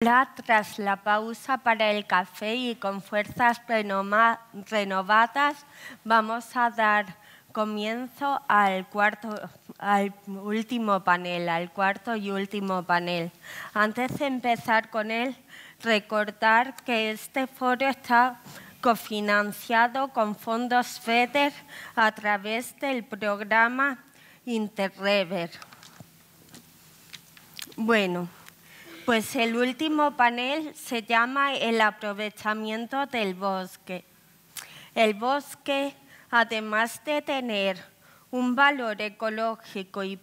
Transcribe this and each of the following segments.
Tras la pausa para el café y con fuerzas renovadas, vamos a dar comienzo al cuarto y último panel. Antes de empezar con él, recordar que este foro está cofinanciado con fondos FEDER a través del programa Interrever. Bueno, pues el último panel se llama el aprovechamiento del bosque. El bosque, además de tener un valor ecológico y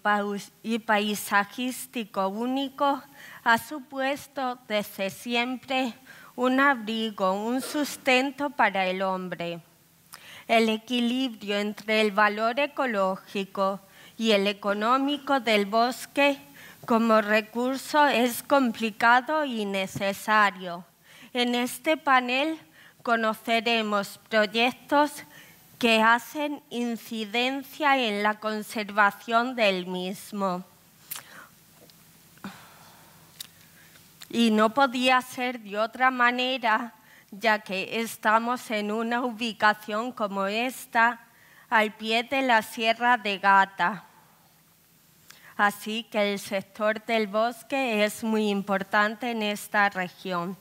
paisajístico único, ha supuesto desde siempre un abrigo, un sustento para el hombre. El equilibrio entre el valor ecológico y el económico del bosque como recurso es complicado y necesario. En este panel conoceremos proyectos que hacen incidencia en la conservación del mismo. Y no podía ser de otra manera, ya que estamos en una ubicación como esta, al pie de la Sierra de Gata. Así que el sector del bosque es muy importante en esta región.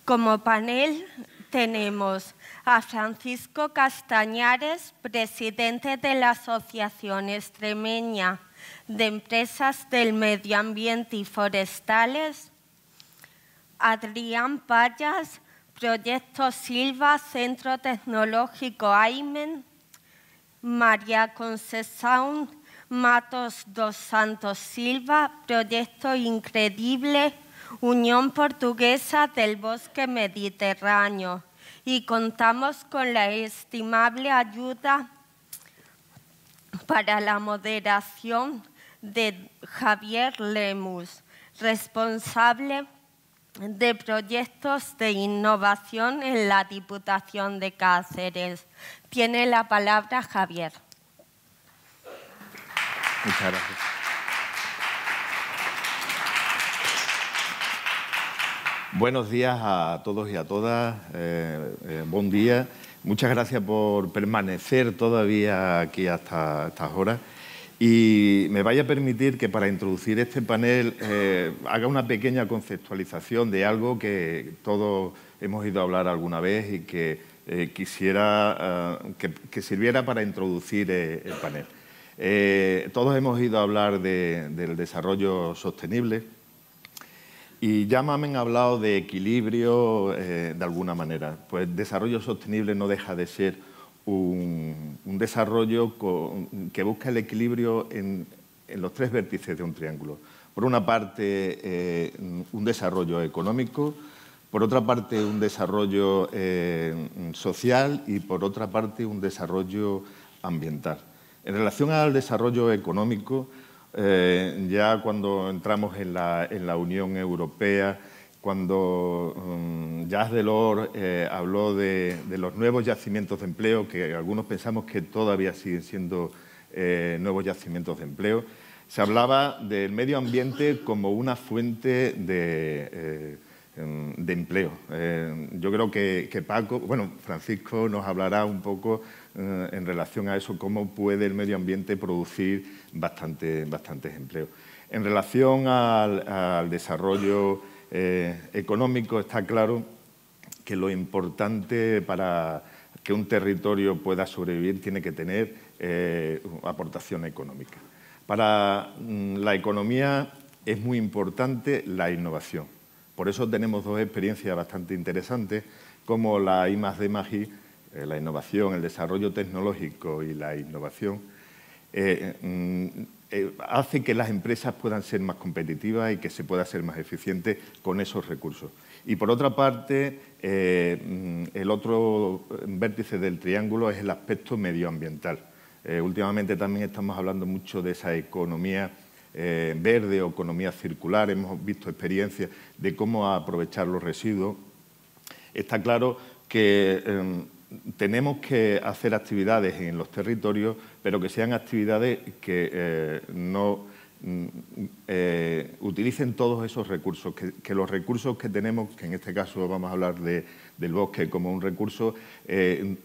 Como panel tenemos a Francisco Castañares, presidente de la Asociación Extremeña de Empresas del Medio Ambiente y Forestales, Adrián Payas, Proyecto Silva, Centro Tecnológico AIMEN, María Conceição Matos dos Santos Silva, Proyecto Incredible, Unión Portuguesa del Bosque Mediterráneo, y contamos con la estimable ayuda para la moderación de Javier Lemus, responsable de proyectos de innovación en la Diputación de Cáceres. Tiene la palabra Javier. Muchas gracias. Buenos días a todos y a todas. Buen día. Muchas gracias por permanecer todavía aquí hasta estas horas. Y me vaya a permitir que para introducir este panel haga una pequeña conceptualización de algo que todos hemos ido a hablar alguna vez y que quisiera que sirviera para introducir el panel. Todos hemos ido a hablar del desarrollo sostenible y ya me han hablado de equilibrio de alguna manera. Pues desarrollo sostenible no deja de ser un desarrollo que busca el equilibrio en los tres vértices de un triángulo. Por una parte, un desarrollo económico, por otra parte, un desarrollo social y, por otra parte, un desarrollo ambiental. En relación al desarrollo económico, ya cuando entramos en la Unión Europea, cuando Jacques Delors habló de los nuevos yacimientos de empleo, que algunos pensamos que todavía siguen siendo nuevos yacimientos de empleo, se hablaba del medio ambiente como una fuente de empleo. Yo creo que Francisco nos hablará un poco en relación a eso, cómo puede el medio ambiente producir bastantes empleos. En relación al desarrollo económico, está claro que lo importante para que un territorio pueda sobrevivir tiene que tener aportación económica. Para la economía es muy importante la innovación. Por eso tenemos dos experiencias bastante interesantes, como la I+D+I, la innovación, el desarrollo tecnológico y la innovación, hace que las empresas puedan ser más competitivas y que se pueda ser más eficiente con esos recursos. Y por otra parte, el otro vértice del triángulo es el aspecto medioambiental. Últimamente también estamos hablando mucho de esa economía verde o economía circular. Hemos visto experiencias de cómo aprovechar los residuos. Está claro que tenemos que hacer actividades en los territorios, pero que sean actividades que no utilicen todos esos recursos, que los recursos que tenemos, que en este caso vamos a hablar del bosque como un recurso,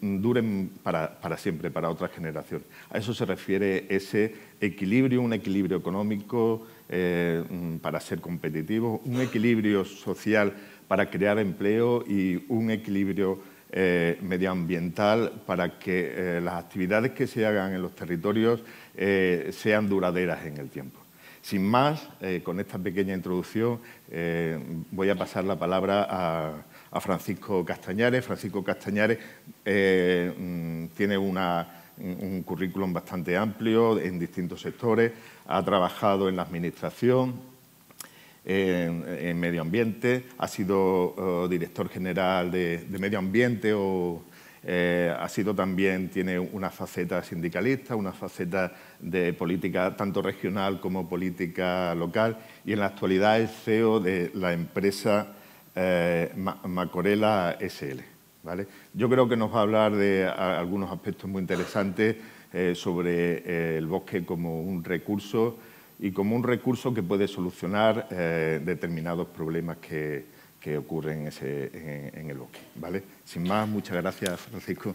duren para siempre, para otras generaciones. A eso se refiere ese equilibrio, un equilibrio económico para ser competitivos, un equilibrio social para crear empleo y un equilibrio medioambiental para que las actividades que se hagan en los territorios sean duraderas en el tiempo. Sin más, con esta pequeña introducción voy a pasar la palabra a Francisco Castañares. Francisco Castañares tiene un currículum bastante amplio en distintos sectores, ha trabajado en la administración, en medio ambiente, ha sido director general de medio ambiente ha sido también, tiene una faceta sindicalista, una faceta de política tanto regional como política local y en la actualidad es CEO de la empresa Macorela SL. ¿Vale? Yo creo que nos va a hablar de algunos aspectos muy interesantes sobre el bosque como un recurso y como un recurso que puede solucionar determinados problemas que ocurren en el bosque. ¿Vale? Sin más, muchas gracias, Francisco.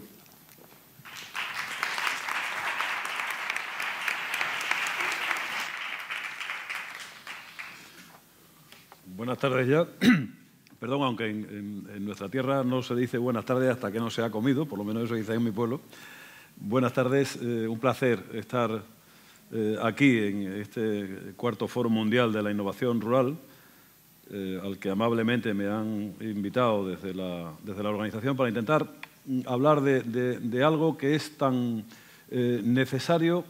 Buenas tardes ya. Perdón, aunque en nuestra tierra no se dice buenas tardes hasta que no se ha comido, por lo menos eso dice en mi pueblo. Buenas tardes, un placer estar aquí en este cuarto Foro Mundial de la Innovación Rural, al que amablemente me han invitado desde la organización para intentar hablar de algo que es tan necesario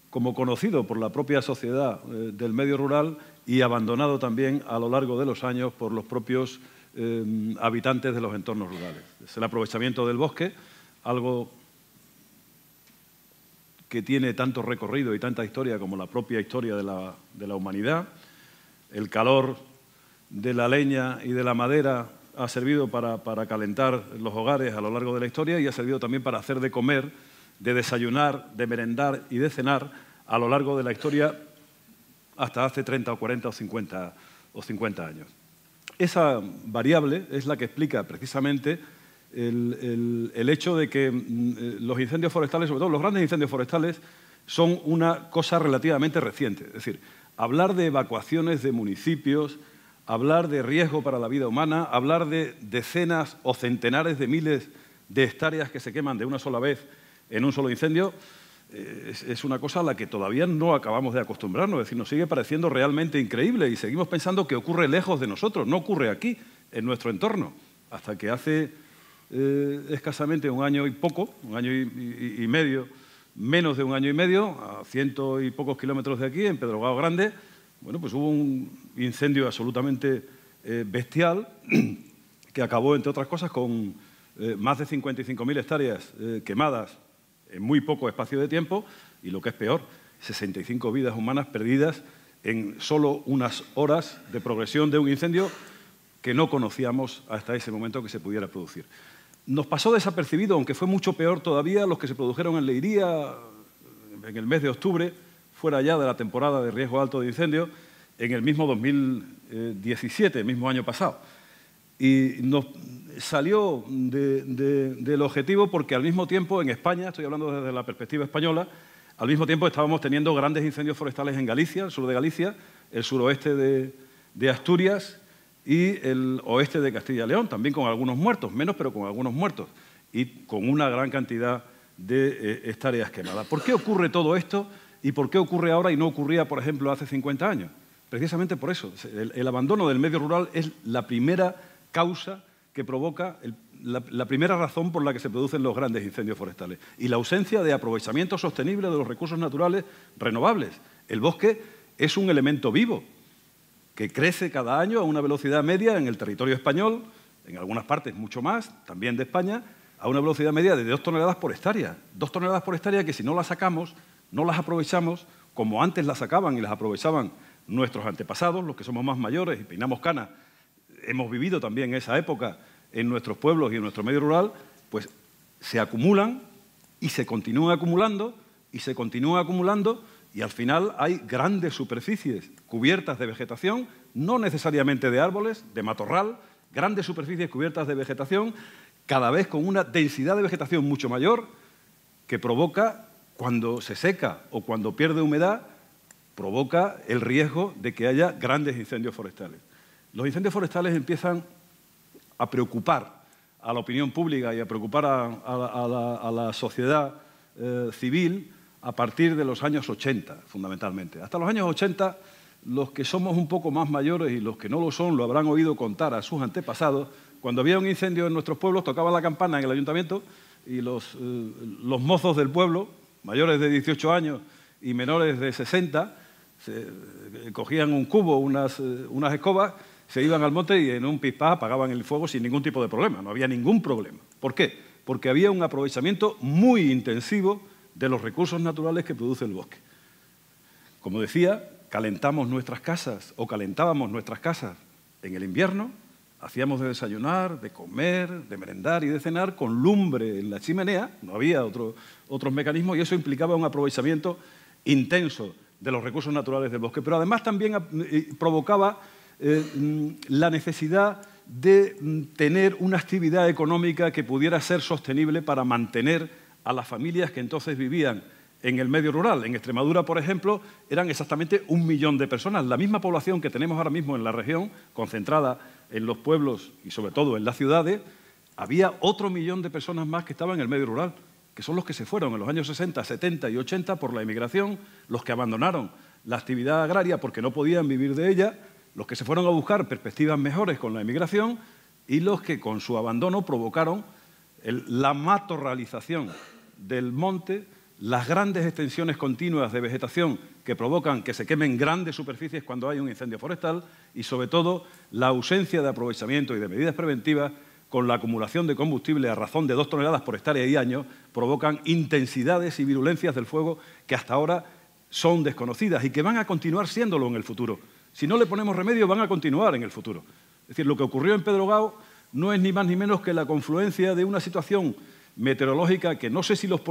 como conocido por la propia sociedad del medio rural y abandonado también a lo largo de los años por los propios habitantes de los entornos rurales. Es el aprovechamiento del bosque, algo que tiene tanto recorrido y tanta historia como la propia historia de la humanidad. El calor de la leña y de la madera ha servido para calentar los hogares a lo largo de la historia y ha servido también para hacer de comer, de desayunar, de merendar y de cenar a lo largo de la historia hasta hace 30 o 40 o 50 años. Esa variable es la que explica precisamente el hecho de que los incendios forestales, sobre todo los grandes incendios forestales, son una cosa relativamente reciente. Es decir, hablar de evacuaciones de municipios, hablar de riesgo para la vida humana, hablar de decenas o centenares de miles de hectáreas que se queman de una sola vez en un solo incendio, es una cosa a la que todavía no acabamos de acostumbrarnos. Es decir, nos sigue pareciendo realmente increíble y seguimos pensando que ocurre lejos de nosotros, no ocurre aquí, en nuestro entorno. Hasta que hace escasamente un año y poco, un año y medio, menos de un año y medio, a 100 y pocos kilómetros de aquí, en Pedrogao Grande, bueno, pues hubo un incendio absolutamente bestial que acabó, entre otras cosas, con más de 55.000 hectáreas quemadas en muy poco espacio de tiempo y, lo que es peor, 65 vidas humanas perdidas en solo unas horas de progresión de un incendio que no conocíamos hasta ese momento que se pudiera producir. Nos pasó desapercibido, aunque fue mucho peor todavía, los que se produjeron en Leiría en el mes de octubre, fuera ya de la temporada de riesgo alto de incendio, en el mismo 2017, el mismo año pasado. Y nos salió del objetivo porque al mismo tiempo en España, estoy hablando desde la perspectiva española, al mismo tiempo estábamos teniendo grandes incendios forestales en Galicia, el sur de Galicia, el suroeste de Asturias y el oeste de Castilla y León, también con algunos muertos, menos pero con algunos muertos, y con una gran cantidad de hectáreas quemadas. ¿Por qué ocurre todo esto y por qué ocurre ahora y no ocurría, por ejemplo, hace 50 años? Precisamente por eso. El abandono del medio rural es la primera causa que provoca, la primera razón por la que se producen los grandes incendios forestales. Y la ausencia de aprovechamiento sostenible de los recursos naturales renovables. El bosque es un elemento vivo que crece cada año a una velocidad media en el territorio español, en algunas partes mucho más, también de España, a una velocidad media de 2 toneladas por hectárea. 2 toneladas por hectárea que si no las sacamos, no las aprovechamos, como antes las sacaban y las aprovechaban nuestros antepasados, los que somos más mayores y peinamos canas, hemos vivido también esa época en nuestros pueblos y en nuestro medio rural, pues se acumulan y se continúan acumulando y se continúan acumulando y al final hay grandes superficies cubiertas de vegetación, no necesariamente de árboles, de matorral, grandes superficies cubiertas de vegetación, cada vez con una densidad de vegetación mucho mayor, que provoca, cuando se seca o cuando pierde humedad, provoca el riesgo de que haya grandes incendios forestales. Los incendios forestales empiezan a preocupar a la opinión pública y a preocupar a la sociedad civil a partir de los años 80, fundamentalmente. Hasta los años 80, los que somos un poco más mayores y los que no lo son lo habrán oído contar a sus antepasados. Cuando había un incendio en nuestros pueblos, tocaban la campana en el ayuntamiento y los mozos del pueblo, mayores de 18 años y menores de 60, cogían un cubo, unas escobas, se iban al monte y en un pispás apagaban el fuego sin ningún tipo de problema. No había ningún problema. ¿Por qué? Porque había un aprovechamiento muy intensivo de los recursos naturales que produce el bosque. Como decía, calentamos nuestras casas o calentábamos nuestras casas en el invierno, hacíamos de desayunar, de comer, de merendar y de cenar con lumbre en la chimenea, no había otros mecanismos y eso implicaba un aprovechamiento intenso de los recursos naturales del bosque, pero además también provocaba la necesidad de tener una actividad económica que pudiera ser sostenible para mantener a las familias que entonces vivían en el medio rural. En Extremadura, por ejemplo, eran exactamente 1 millón de personas. La misma población que tenemos ahora mismo en la región, concentrada en los pueblos y sobre todo en las ciudades, había otro 1 millón de personas más que estaban en el medio rural, que son los que se fueron en los años 60, 70 y 80 por la emigración, los que abandonaron la actividad agraria porque no podían vivir de ella, los que se fueron a buscar perspectivas mejores con la emigración y los que con su abandono provocaron la matorralización del monte, las grandes extensiones continuas de vegetación que provocan que se quemen grandes superficies cuando hay un incendio forestal y, sobre todo, la ausencia de aprovechamiento y de medidas preventivas con la acumulación de combustible a razón de 2 toneladas por hectárea y año, provocan intensidades y virulencias del fuego que hasta ahora son desconocidas y que van a continuar siéndolo en el futuro. Si no le ponemos remedio, van a continuar en el futuro. Es decir, lo que ocurrió en Pedrogao no es ni más ni menos que la confluencia de una situación meteorológica que no sé si los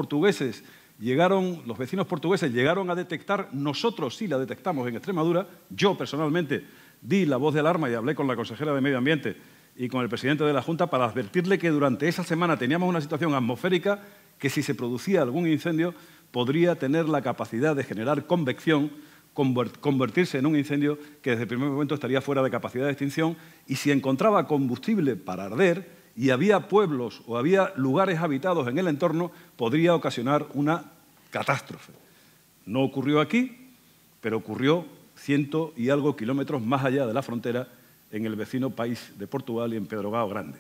vecinos portugueses llegaron a detectar, nosotros sí la detectamos en Extremadura. Yo personalmente di la voz de alarma y hablé con la consejera de Medio Ambiente y con el presidente de la Junta para advertirle que durante esa semana teníamos una situación atmosférica que si se producía algún incendio podría tener la capacidad de generar convección, convertirse en un incendio que desde el primer momento estaría fuera de capacidad de extinción y si encontraba combustible para arder y había pueblos o había lugares habitados en el entorno, podría ocasionar una catástrofe. No ocurrió aquí, pero ocurrió 100 y algo kilómetros más allá de la frontera en el vecino país de Portugal y en Pedrogao Grande.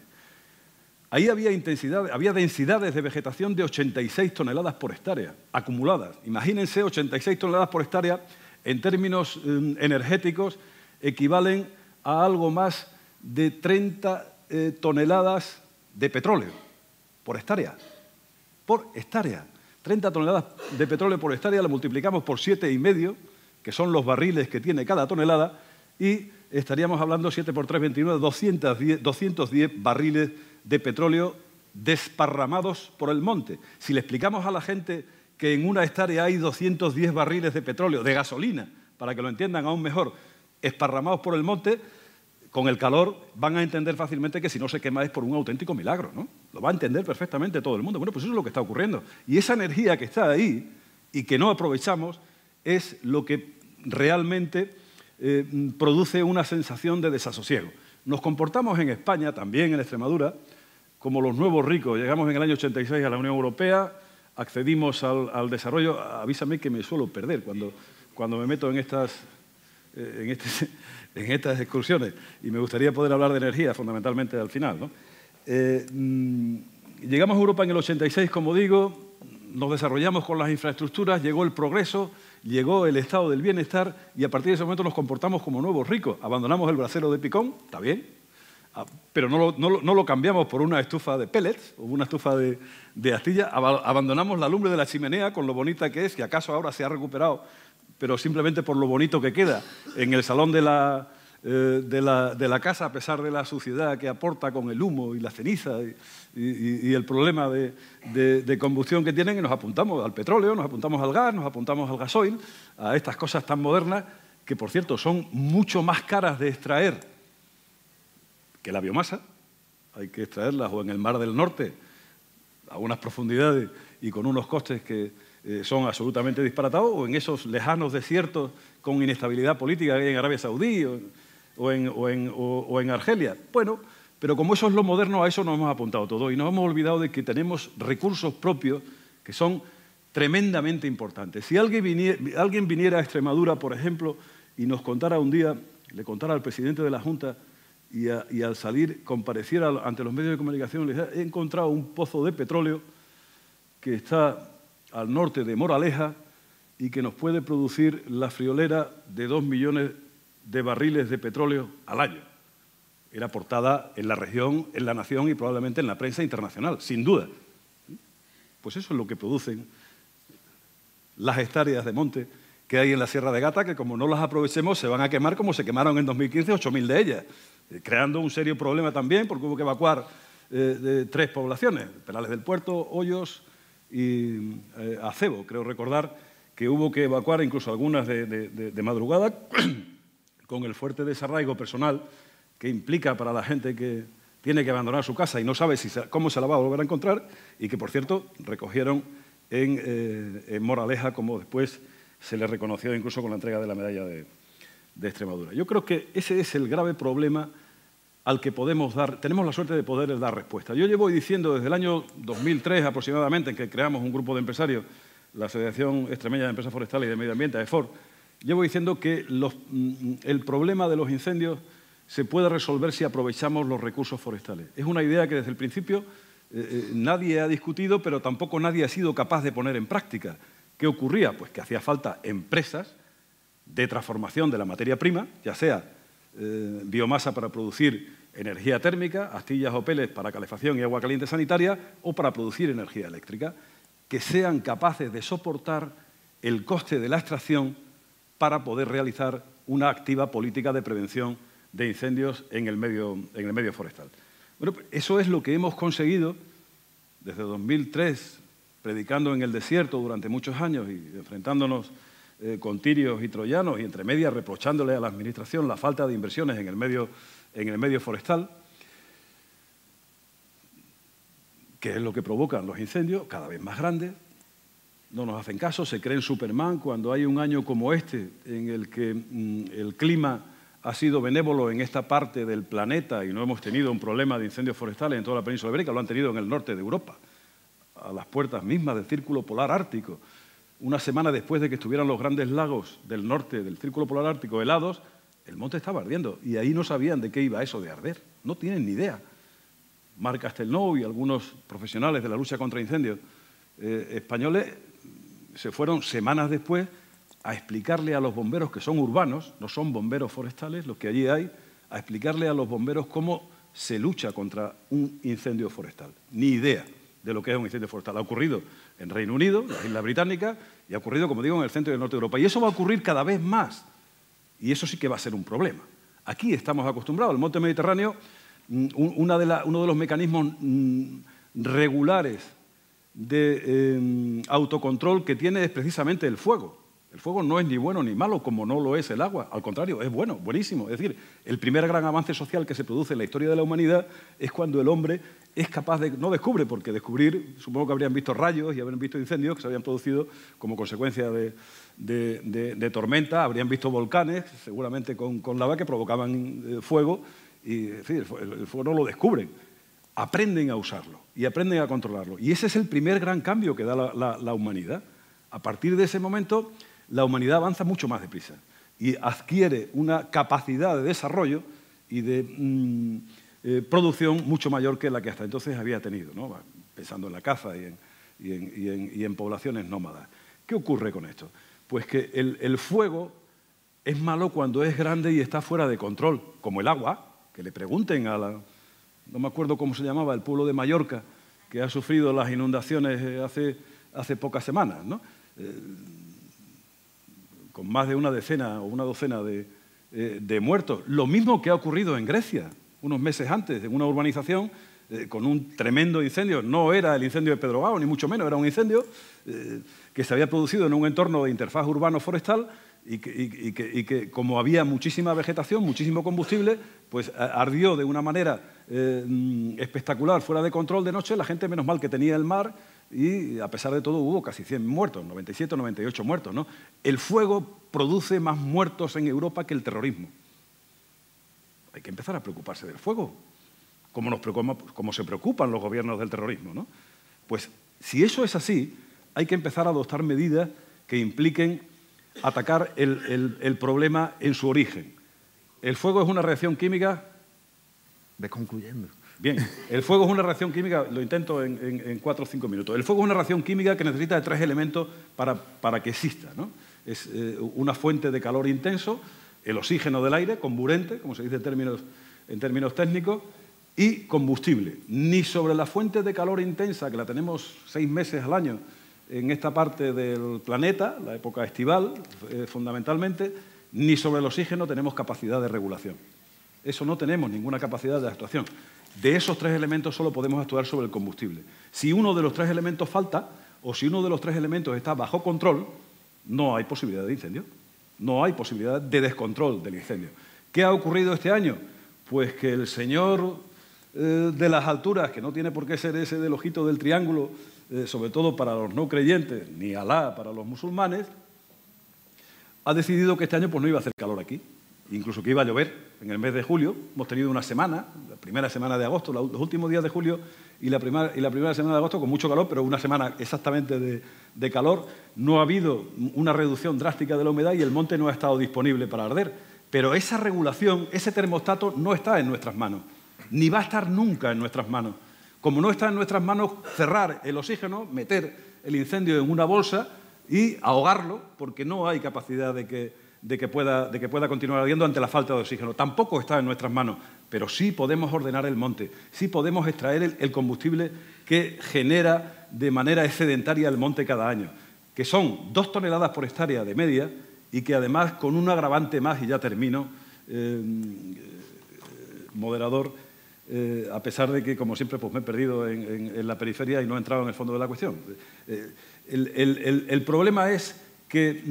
Ahí había densidades de vegetación de 86 toneladas por hectárea, acumuladas. Imagínense, 86 toneladas por hectárea, en términos energéticos, equivalen a algo más de 30 toneladas de petróleo por hectárea. Por hectárea. 30 toneladas de petróleo por hectárea la multiplicamos por 7,5, que son los barriles que tiene cada tonelada, y estaríamos hablando 7 por 3, 29, 210 barriles de petróleo desparramados por el monte. Si le explicamos a la gente que en una hectárea hay 210 barriles de petróleo, de gasolina, para que lo entiendan aún mejor, esparramados por el monte, con el calor van a entender fácilmente que si no se quema es por un auténtico milagro, ¿no? Lo va a entender perfectamente todo el mundo. Bueno, pues eso es lo que está ocurriendo. Y esa energía que está ahí y que no aprovechamos es lo que realmente produce una sensación de desasosiego. Nos comportamos en España, también en Extremadura, como los nuevos ricos. Llegamos en el año 86 a la Unión Europea, accedimos al desarrollo. Avísame que me suelo perder cuando me meto en estas excursiones y me gustaría poder hablar de energía fundamentalmente al final, ¿no? Llegamos a Europa en el 86, como digo, nos desarrollamos con las infraestructuras, llegó el progreso, llegó el estado del bienestar y a partir de ese momento nos comportamos como nuevos ricos. Abandonamos el brasero de Picón, está bien, pero no lo cambiamos por una estufa de pellets o una estufa de astilla. Abandonamos la lumbre de la chimenea con lo bonita que es, que acaso ahora se ha recuperado, pero simplemente por lo bonito que queda en el salón de la de la casa a pesar de la suciedad que aporta con el humo y la ceniza y el problema de combustión que tienen, y nos apuntamos al petróleo, nos apuntamos al gas, nos apuntamos al gasoil, a estas cosas tan modernas que, por cierto, son mucho más caras de extraer que la biomasa. Hay que extraerlas o en el Mar del Norte a unas profundidades y con unos costes que son absolutamente disparatados, o en esos lejanos desiertos con inestabilidad política que hay en Arabia Saudí o en Argelia. Bueno, pero como eso es lo moderno, a eso nos hemos apuntado todo y nos hemos olvidado de que tenemos recursos propios que son tremendamente importantes. Si alguien viniera a Extremadura, por ejemplo, y nos contara un día, le contara al presidente de la Junta y al salir compareciera ante los medios de comunicación, le dijera: he encontrado un pozo de petróleo que está al norte de Moraleja y que nos puede producir la friolera de 2 millones de barriles de petróleo al año. Era portada en la región, en La Nación y probablemente en la prensa internacional, sin duda. Pues eso es lo que producen las hectáreas de monte que hay en la Sierra de Gata, que como no las aprovechemos se van a quemar como se quemaron en 2015 8.000 de ellas, creando un serio problema también porque hubo que evacuar 3 poblaciones, Perales del Puerto, Hoyos y Acebo. Creo recordar que hubo que evacuar incluso algunas de madrugada con el fuerte desarraigo personal que implica para la gente que tiene que abandonar su casa y no sabe cómo se la va a volver a encontrar, y que, por cierto, recogieron en Moraleja, como después se le reconoció incluso con la entrega de la medalla de Extremadura. Yo creo que ese es el grave problema al que tenemos la suerte de poder dar respuesta. Yo llevo diciendo desde el año 2003 aproximadamente, en que creamos un grupo de empresarios, la Asociación Extremeña de Empresas Forestales y de Medio Ambiente, AEFOR, llevo diciendo que el problema de los incendios se puede resolver si aprovechamos los recursos forestales. Es una idea que desde el principio nadie ha discutido, pero tampoco nadie ha sido capaz de poner en práctica. ¿Qué ocurría? Pues que hacía falta empresas de transformación de la materia prima, ya sea biomasa para producir energía térmica, astillas o pellets para calefacción y agua caliente sanitaria, o para producir energía eléctrica, que sean capaces de soportar el coste de la extracción para poder realizar una activa política de prevención de incendios en el medio forestal. Bueno, eso es lo que hemos conseguido desde 2003, predicando en el desierto durante muchos años y enfrentándonos con tirios y troyanos y entre medias reprochándole a la Administración la falta de inversiones en el medio forestal, que es lo que provocan los incendios cada vez más grandes. No nos hacen caso, se creen Superman cuando hay un año como este en el que el clima ha sido benévolo en esta parte del planeta y no hemos tenido un problema de incendios forestales en toda la península ibérica, lo han tenido en el norte de Europa, a las puertas mismas del Círculo Polar Ártico. Una semana después de que estuvieran los grandes lagos del norte del Círculo Polar Ártico helados, el monte estaba ardiendo y ahí no sabían de qué iba eso de arder, no tienen ni idea. Marc Castelnau y algunos profesionales de la lucha contra incendios españoles se fueron semanas después a explicarle a los bomberos, que son urbanos, no son bomberos forestales los que allí hay, a explicarle a los bomberos cómo se lucha contra un incendio forestal. Ni idea de lo que es un incendio forestal. Ha ocurrido en Reino Unido, en las Islas Británicas, y ha ocurrido, como digo, en el centro y el norte de Europa. Y eso va a ocurrir cada vez más. Y eso sí que va a ser un problema. Aquí estamos acostumbrados. El monte Mediterráneo, uno de los mecanismos regulares de autocontrol que tiene es precisamente el fuego. El fuego no es ni bueno ni malo, como no lo es el agua. Al contrario, es bueno, buenísimo. Es decir, el primer gran avance social que se produce en la historia de la humanidad es cuando el hombre es capaz de... No descubre, porque descubrir, supongo que habrían visto rayos y habrían visto incendios que se habían producido como consecuencia de tormenta, habrían visto volcanes, seguramente con lava, que provocaban fuego, y en fin, el fuego no lo descubren. Aprenden a usarlo y aprenden a controlarlo. Y ese es el primer gran cambio que da la humanidad. A partir de ese momento, la humanidad avanza mucho más deprisa y adquiere una capacidad de desarrollo y de producción mucho mayor que la que hasta entonces había tenido, ¿no? Pensando en la caza y en poblaciones nómadas. ¿Qué ocurre con esto? Pues que el fuego es malo cuando es grande y está fuera de control, como el agua, que le pregunten a la... No me acuerdo cómo se llamaba, el pueblo de Mallorca, que ha sufrido las inundaciones hace pocas semanas, ¿no? Con más de una decena o una docena de de muertos. Lo mismo que ha ocurrido en Grecia, unos meses antes, en una urbanización con un tremendo incendio. No era el incendio de Pedrogao, ni mucho menos, era un incendio que se había producido en un entorno de interfaz urbano-forestal y que como había muchísima vegetación, muchísimo combustible, pues ardió de una manera espectacular, fuera de control de noche. La gente, menos mal que tenía el mar, y a pesar de todo hubo casi 100 muertos, 97 o 98 muertos, ¿no? El fuego produce más muertos en Europa que el terrorismo. Hay que empezar a preocuparse del fuego, como se preocupan los gobiernos del terrorismo, ¿no? Pues si eso es así, hay que empezar a adoptar medidas que impliquen atacar el problema en su origen. El fuego es una reacción química... Ve concluyendo. Bien, el fuego es una reacción química, lo intento en 4 o 5 minutos. El fuego es una reacción química que necesita de 3 elementos para que exista, ¿no? Es una fuente de calor intenso, el oxígeno del aire, comburente, como se dice en términos técnicos, y combustible. Ni sobre la fuente de calor intensa, que la tenemos 6 meses al año en esta parte del planeta, la época estival, fundamentalmente, ni sobre el oxígeno tenemos capacidad de regulación. Eso no tenemos ninguna capacidad de actuación. De esos 3 elementos solo podemos actuar sobre el combustible. Si uno de los 3 elementos falta, o si uno de los 3 elementos está bajo control, no hay posibilidad de incendio. No hay posibilidad de descontrol del incendio. ¿Qué ha ocurrido este año? Pues que el señor de las alturas, que no tiene por qué ser ese del ojito del triángulo, sobre todo para los no creyentes, ni Alá para los musulmanes, ha decidido que este año pues, no iba a hacer calor aquí. Incluso que iba a llover en el mes de julio. Hemos tenido una semana, la primera semana de agosto, los últimos días de julio y la primera semana de agosto con mucho calor, pero una semana exactamente de calor. No ha habido una reducción drástica de la humedad y el monte no ha estado disponible para arder. Pero esa regulación, ese termostato no está en nuestras manos, ni va a estar nunca en nuestras manos. Como no está en nuestras manos cerrar el oxígeno, meter el incendio en una bolsa y ahogarlo, porque no hay capacidad de que pueda continuar ardiendo ante la falta de oxígeno. Tampoco está en nuestras manos, pero sí podemos ordenar el monte, sí podemos extraer el combustible que genera de manera excedentaria el monte cada año, que son 2 toneladas por hectárea de media y que además con un agravante más, y ya termino, moderador, a pesar de que, como siempre, pues me he perdido en la periferia y no he entrado en el fondo de la cuestión. El problema es que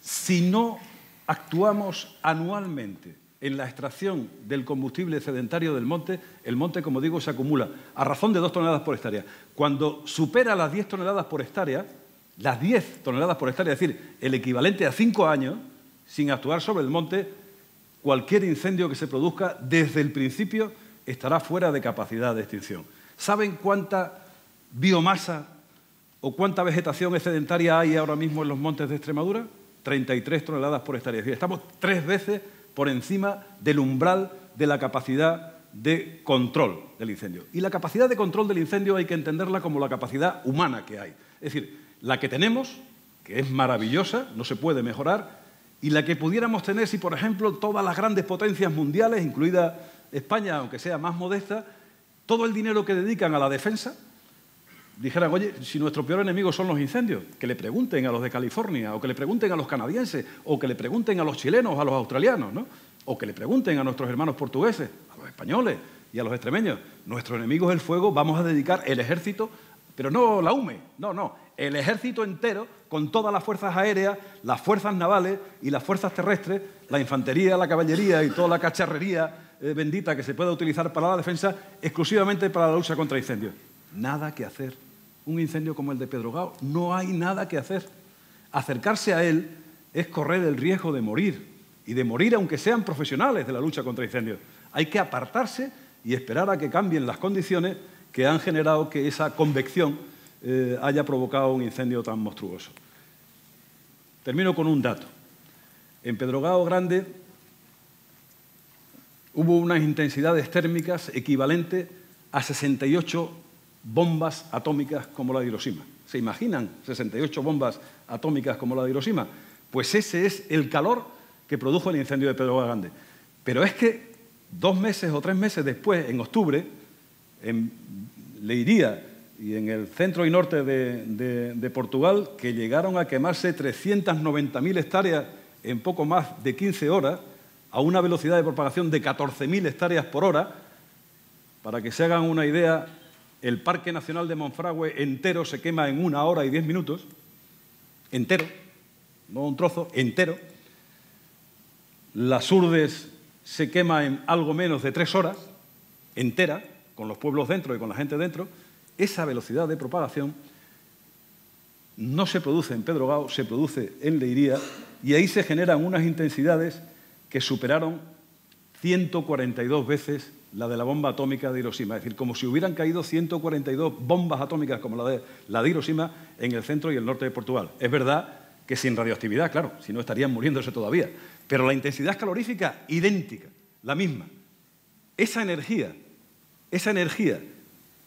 si no actuamos anualmente en la extracción del combustible excedentario del monte, el monte, como digo, se acumula a razón de 2 toneladas por hectárea. Cuando supera las 10 toneladas por hectárea, las 10 toneladas por hectárea, es decir, el equivalente a 5 años, sin actuar sobre el monte, cualquier incendio que se produzca desde el principio estará fuera de capacidad de extinción. ¿Saben cuánta biomasa o cuánta vegetación excedentaria hay ahora mismo en los montes de Extremadura? 33 toneladas por hectárea. Es decir, estamos 3 veces por encima del umbral de la capacidad de control del incendio. Y la capacidad de control del incendio hay que entenderla como la capacidad humana que hay. Es decir, la que tenemos, que es maravillosa, no se puede mejorar, y la que pudiéramos tener si, por ejemplo, todas las grandes potencias mundiales, incluida España, aunque sea más modesta, todo el dinero que dedican a la defensa, dijeran, oye, si nuestro peor enemigo son los incendios, que le pregunten a los de California, o que le pregunten a los canadienses, o que le pregunten a los chilenos, a los australianos, ¿no? O que le pregunten a nuestros hermanos portugueses, a los españoles y a los extremeños. Nuestro enemigo es el fuego, vamos a dedicar el ejército, pero no la UME, no, el ejército entero, con todas las fuerzas aéreas, las fuerzas navales y las fuerzas terrestres, la infantería, la caballería y toda la cacharrería bendita que se pueda utilizar para la defensa, exclusivamente para la lucha contra incendios. Nada que hacer. Un incendio como el de Pedrogao, no hay nada que hacer. Acercarse a él es correr el riesgo de morir, y de morir aunque sean profesionales de la lucha contra incendios. Hay que apartarse y esperar a que cambien las condiciones que han generado que esa convección haya provocado un incendio tan monstruoso. Termino con un dato. En Pedrogao Grande hubo unas intensidades térmicas equivalentes a 68 bombas atómicas como la de Hiroshima. ¿Se imaginan 68 bombas atómicas como la de Hiroshima? Pues ese es el calor que produjo el incendio de Pedrogao Grande. Pero es que 2 meses o 3 meses después, en octubre, en Leiria y en el centro y norte de Portugal, que llegaron a quemarse 390.000 hectáreas en poco más de 15 horas a una velocidad de propagación de 14.000 hectáreas por hora. Para que se hagan una idea, el Parque Nacional de Monfragüe entero se quema en 1 hora y 10 minutos, entero, no un trozo, entero. Las Urdes se quema en algo menos de 3 horas, entera, con los pueblos dentro y con la gente dentro. Esa velocidad de propagación no se produce en Pedrogao, se produce en Leiría, y ahí se generan unas intensidades que superaron 142 veces la de la bomba atómica de Hiroshima. Es decir, como si hubieran caído 142 bombas atómicas como la de Hiroshima en el centro y el norte de Portugal. Es verdad que sin radioactividad, claro, si no estarían muriéndose todavía. Pero la intensidad calorífica, idéntica, la misma. Esa energía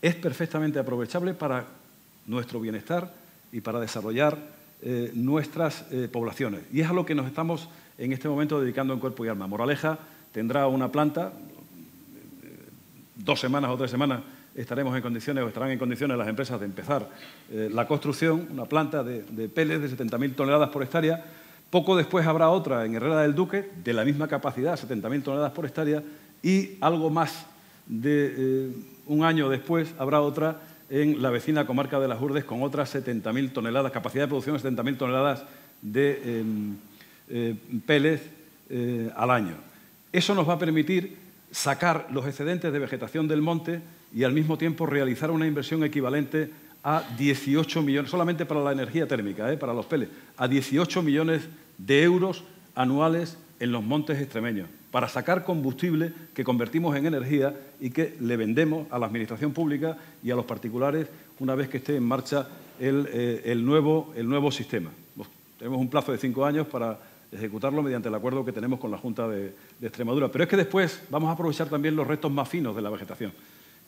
es perfectamente aprovechable para nuestro bienestar y para desarrollar nuestras poblaciones. Y es a lo que nos estamos en este momento dedicando en cuerpo y alma. Moraleja tendrá una planta, 2 semanas o 3 semanas estaremos en condiciones o estarán en condiciones las empresas de empezar la construcción, una planta de pellets de 70.000 toneladas por hectárea. Poco después habrá otra en Herrera del Duque de la misma capacidad, 70.000 toneladas por hectárea, y algo más de 1 año después habrá otra en la vecina comarca de las Urdes con otras 70.000 toneladas, capacidad de producción de 70.000 toneladas de pellets al año. Eso nos va a permitir sacar los excedentes de vegetación del monte y al mismo tiempo realizar una inversión equivalente a 18 millones, solamente para la energía térmica, para los pellets, a 18 millones de euros anuales en los montes extremeños, para sacar combustible que convertimos en energía y que le vendemos a la administración pública y a los particulares una vez que esté en marcha el nuevo sistema. Tenemos un plazo de 5 años para ejecutarlo mediante el acuerdo que tenemos con la Junta de Extremadura. Pero es que después vamos a aprovechar también los restos más finos de la vegetación,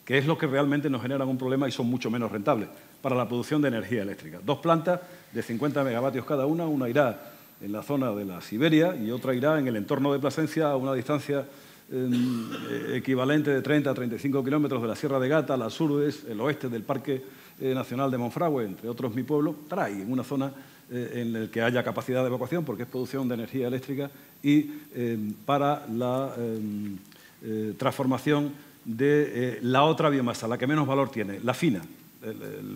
que es lo que realmente nos generan un problema y son mucho menos rentables para la producción de energía eléctrica. 2 plantas de 50 megavatios cada una irá en la zona de la Siberia y otra irá en el entorno de Plasencia a una distancia equivalente de 30 a 35 kilómetros de la Sierra de Gata, las Urdes, el oeste del Parque Nacional de Monfragüe, entre otros mi pueblo, estará ahí en una zona en la que haya capacidad de evacuación porque es producción de energía eléctrica y para la transformación de la otra biomasa, la que menos valor tiene, la fina,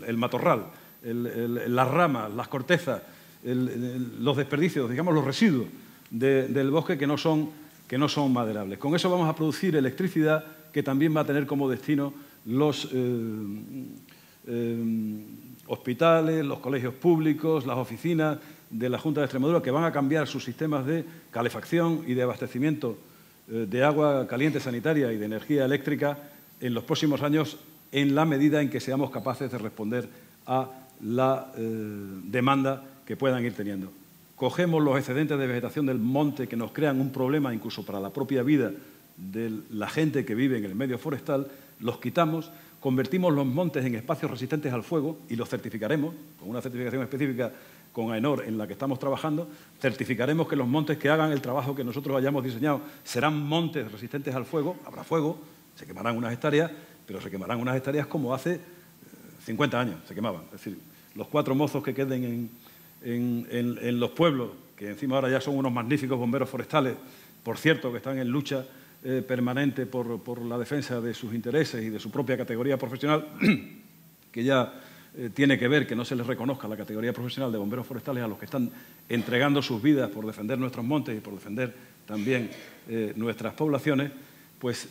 el matorral, las ramas, las cortezas, los desperdicios, digamos los residuos del bosque que no son maderables. Con eso vamos a producir electricidad que también va a tener como destino los hospitales, los colegios públicos, las oficinas de la Junta de Extremadura, que van a cambiar sus sistemas de calefacción y de abastecimiento de agua caliente sanitaria y de energía eléctrica en los próximos años en la medida en que seamos capaces de responder a la demanda que puedan ir teniendo. Cogemos los excedentes de vegetación del monte que nos crean un problema incluso para la propia vida de la gente que vive en el medio forestal, los quitamos, convertimos los montes en espacios resistentes al fuego y los certificaremos, con una certificación específica con AENOR en la que estamos trabajando, certificaremos que los montes que hagan el trabajo que nosotros hayamos diseñado serán montes resistentes al fuego, habrá fuego, se quemarán unas hectáreas, pero se quemarán unas hectáreas como hace 50 años se quemaban. Es decir, los 4 mozos que queden en los pueblos, que encima ahora ya son unos magníficos bomberos forestales, por cierto, que están en lucha permanente por la defensa de sus intereses y de su propia categoría profesional, que ya tiene que ver que no se les reconozca la categoría profesional de bomberos forestales a los que están entregando sus vidas por defender nuestros montes y por defender también nuestras poblaciones, pues